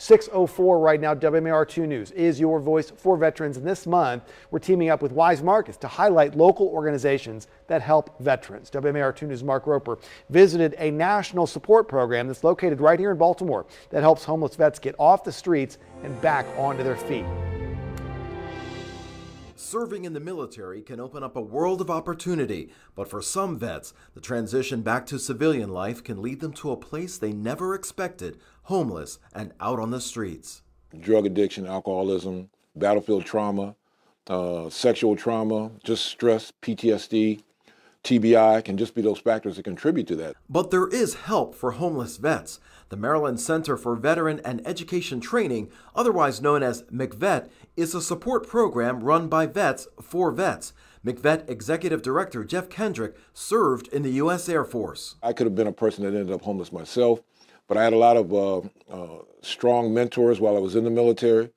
6:04 right now. WMAR2 News is your voice for veterans. And this month, we're teaming up with Wise Markets to highlight local organizations that help veterans. WMAR2 News' Mark Roper visited a national support program that's located right here in Baltimore that helps homeless vets get off the streets and back onto their feet. Serving in the military can open up a world of opportunity, but for some vets, the transition back to civilian life can lead them to a place they never expected, homeless and out on the streets. Drug addiction, alcoholism, battlefield trauma, sexual trauma, just stress, PTSD, TBI can just be those factors that contribute to that. But there is help for homeless vets. The Maryland Center for Veteran and Education Training, otherwise known as McVet, is a support program run by vets for vets. McVet Executive Director Jeff Kendrick served in the U.S. Air Force. I could have been a person that ended up homeless myself, but I had a lot of strong mentors while I was in the military.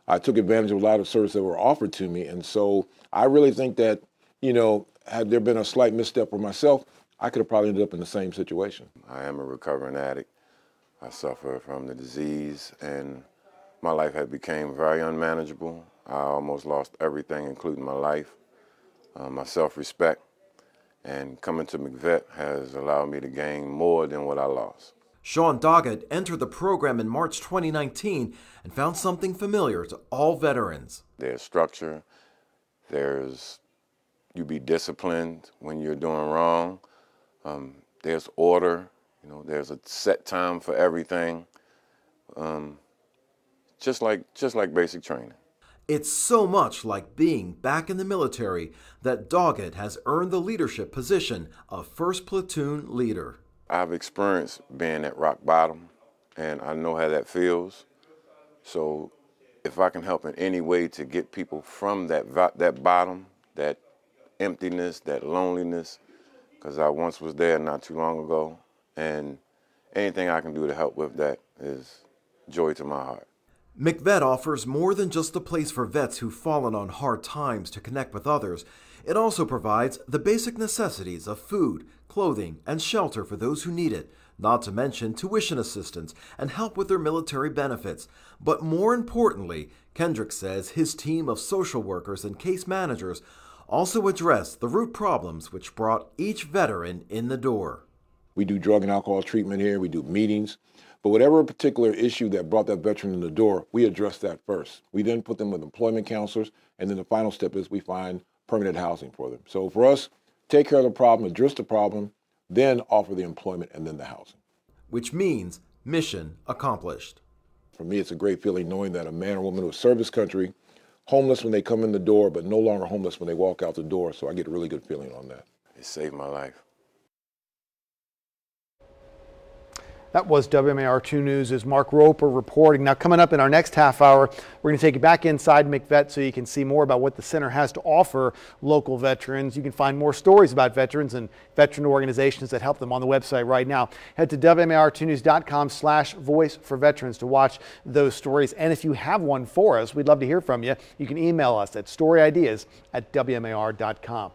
I took advantage of a lot of services that were offered to me, and so I really think that, had there been a slight misstep for myself, I could have probably ended up in the same situation. I am a recovering addict. I suffer from the disease, and my life had become very unmanageable. I almost lost everything, including my life, my self-respect, and coming to McVet has allowed me to gain more than what I lost. Sean Doggett entered the program in March 2019 and found something familiar to all veterans. There's structure, you be disciplined when you're doing wrong, there's order, there's a set time for everything, just like basic training. It's so much like being back in the military that Doggett has earned the leadership position of 1st Platoon Leader. I've experienced being at rock bottom, and I know how that feels. So if I can help in any way to get people from that bottom, that emptiness, that loneliness, because I once was there not too long ago, and anything I can do to help with that is joy to my heart. McVet offers more than just a place for vets who've fallen on hard times to connect with others. It also provides the basic necessities of food, clothing, and shelter for those who need it, not to mention tuition assistance and help with their military benefits. But more importantly, Kendrick says his team of social workers and case managers also address the root problems which brought each veteran in the door. We do drug and alcohol treatment here, we do meetings, but whatever particular issue that brought that veteran in the door, we address that first. We then put them with employment counselors, and then the final step is we find permanent housing for them. So for us, take care of the problem, address the problem, then offer the employment and then the housing. Which means mission accomplished. For me, it's a great feeling knowing that a man or woman who has served this country, homeless when they come in the door, but no longer homeless when they walk out the door. So I get a really good feeling on that. It saved my life. That was WMAR2 News' Mark Roper reporting. Now, coming up in our next half hour, we're going to take you back inside McVet so you can see more about what the center has to offer local veterans. You can find more stories about veterans and veteran organizations that help them on the website right now. Head to WMAR2news.com/voice for veterans to watch those stories. And if you have one for us, we'd love to hear from you. You can email us at storyideas@WMAR.com.